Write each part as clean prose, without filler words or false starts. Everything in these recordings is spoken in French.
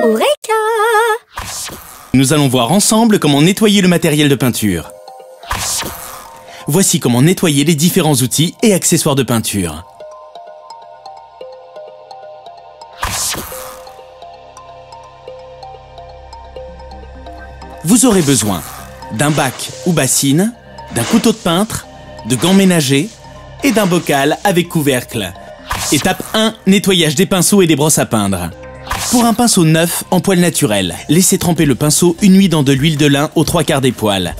Eureka! Nous allons voir ensemble comment nettoyer le matériel de peinture. Voici comment nettoyer les différents outils et accessoires de peinture. Vous aurez besoin d'un bac ou bassine, d'un couteau de peintre, de gants ménagers et d'un bocal avec couvercle. Étape 1, nettoyage des pinceaux et des brosses à peindre. Pour un pinceau neuf en poil naturel, laissez tremper le pinceau une nuit dans de l'huile de lin aux 3/4 des poils.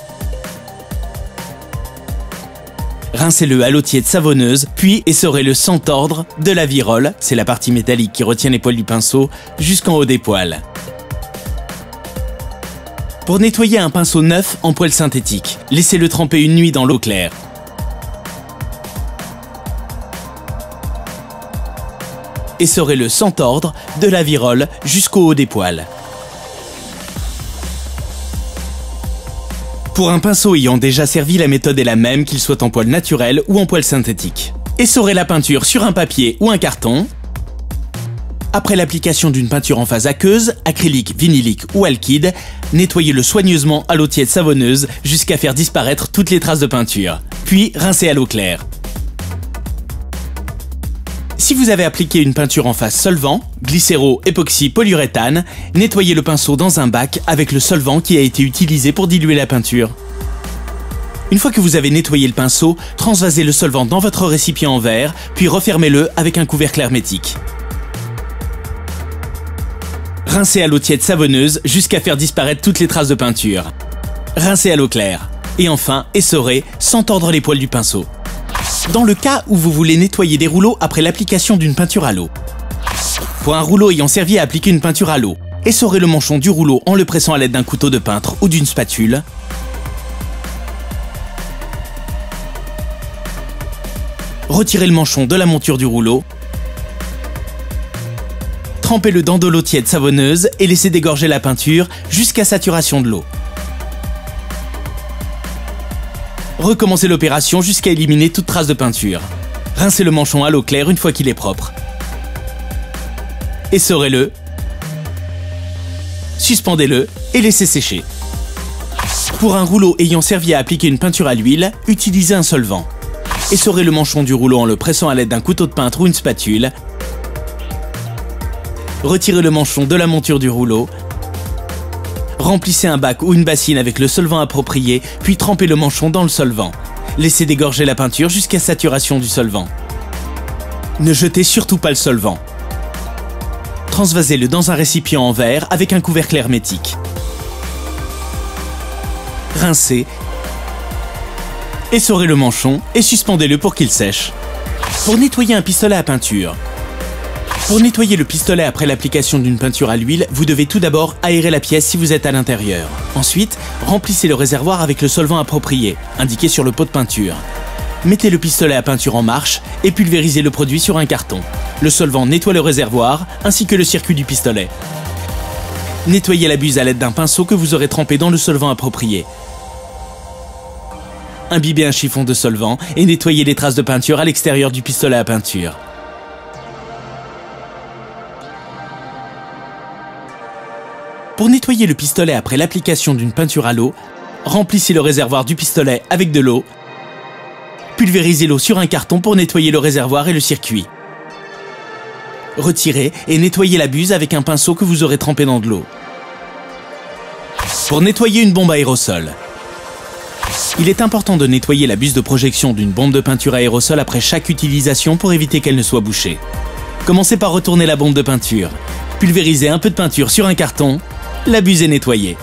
Rincez-le à l'eau tiède savonneuse, puis essorez-le sans tordre de la virole, c'est la partie métallique qui retient les poils du pinceau, jusqu'en haut des poils. Pour nettoyer un pinceau neuf en poil synthétique, laissez-le tremper une nuit dans l'eau claire. Essorez-le sans tordre de la virole jusqu'au haut des poils. Pour un pinceau ayant déjà servi, la méthode est la même qu'il soit en poil naturel ou en poil synthétique. Essorez la peinture sur un papier ou un carton. Après l'application d'une peinture en phase aqueuse, acrylique, vinylique ou alkyd, nettoyez-le soigneusement à l'eau tiède savonneuse jusqu'à faire disparaître toutes les traces de peinture. Puis rincez à l'eau claire. Si vous avez appliqué une peinture en phase solvant, glycéro, époxy, polyuréthane, nettoyez le pinceau dans un bac avec le solvant qui a été utilisé pour diluer la peinture. Une fois que vous avez nettoyé le pinceau, transvasez le solvant dans votre récipient en verre, puis refermez-le avec un couvercle hermétique. Rincez à l'eau tiède savonneuse jusqu'à faire disparaître toutes les traces de peinture. Rincez à l'eau claire. Et enfin, essorez sans tordre les poils du pinceau. Dans le cas où vous voulez nettoyer des rouleaux après l'application d'une peinture à l'eau. Pour un rouleau ayant servi à appliquer une peinture à l'eau, essorez le manchon du rouleau en le pressant à l'aide d'un couteau de peintre ou d'une spatule. Retirez le manchon de la monture du rouleau. Trempez-le dans de l'eau tiède savonneuse et laissez dégorger la peinture jusqu'à saturation de l'eau. Recommencez l'opération jusqu'à éliminer toute trace de peinture. Rincez le manchon à l'eau claire une fois qu'il est propre. Essorez-le. Suspendez-le et laissez sécher. Pour un rouleau ayant servi à appliquer une peinture à l'huile, utilisez un solvant. Essorez le manchon du rouleau en le pressant à l'aide d'un couteau de peintre ou une spatule. Retirez le manchon de la monture du rouleau. Remplissez un bac ou une bassine avec le solvant approprié, puis trempez le manchon dans le solvant. Laissez dégorger la peinture jusqu'à saturation du solvant. Ne jetez surtout pas le solvant. Transvasez-le dans un récipient en verre avec un couvercle hermétique. Rincez. Essorez le manchon et suspendez-le pour qu'il sèche. Pour nettoyer un pistolet à peinture. Pour nettoyer le pistolet après l'application d'une peinture à l'huile, vous devez tout d'abord aérer la pièce si vous êtes à l'intérieur. Ensuite, remplissez le réservoir avec le solvant approprié, indiqué sur le pot de peinture. Mettez le pistolet à peinture en marche et pulvérisez le produit sur un carton. Le solvant nettoie le réservoir ainsi que le circuit du pistolet. Nettoyez la buse à l'aide d'un pinceau que vous aurez trempé dans le solvant approprié. Imbibez un chiffon de solvant et nettoyez les traces de peinture à l'extérieur du pistolet à peinture. Pour nettoyer le pistolet après l'application d'une peinture à l'eau, remplissez le réservoir du pistolet avec de l'eau. Pulvérisez l'eau sur un carton pour nettoyer le réservoir et le circuit. Retirez et nettoyez la buse avec un pinceau que vous aurez trempé dans de l'eau. Pour nettoyer une bombe à aérosol. Il est important de nettoyer la buse de projection d'une bombe de peinture à aérosol après chaque utilisation pour éviter qu'elle ne soit bouchée. Commencez par retourner la bombe de peinture. Pulvérisez un peu de peinture sur un carton. La buse est nettoyée.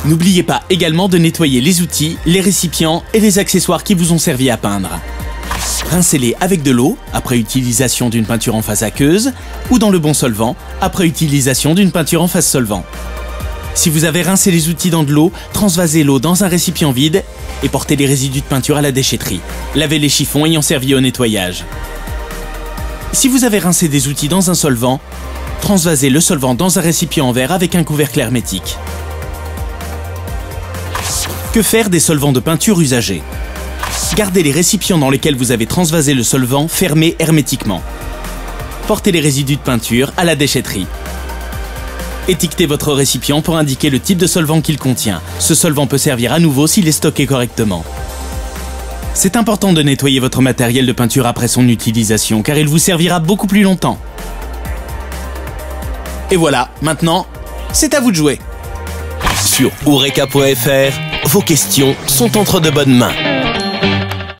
N'oubliez pas également de nettoyer les outils, les récipients et les accessoires qui vous ont servi à peindre. Rincez-les avec de l'eau, après utilisation d'une peinture en phase aqueuse, ou dans le bon solvant, après utilisation d'une peinture en phase solvant. Si vous avez rincé les outils dans de l'eau, transvasez l'eau dans un récipient vide et portez les résidus de peinture à la déchetterie. Lavez les chiffons ayant servi au nettoyage. Si vous avez rincé des outils dans un solvant, transvasez le solvant dans un récipient en verre avec un couvercle hermétique. Que faire des solvants de peinture usagés? Gardez les récipients dans lesquels vous avez transvasé le solvant fermés hermétiquement. Portez les résidus de peinture à la déchetterie. Étiquetez votre récipient pour indiquer le type de solvant qu'il contient. Ce solvant peut servir à nouveau s'il est stocké correctement. C'est important de nettoyer votre matériel de peinture après son utilisation car il vous servira beaucoup plus longtemps. Et voilà, maintenant, c'est à vous de jouer. Sur Oureka.fr, vos questions sont entre de bonnes mains.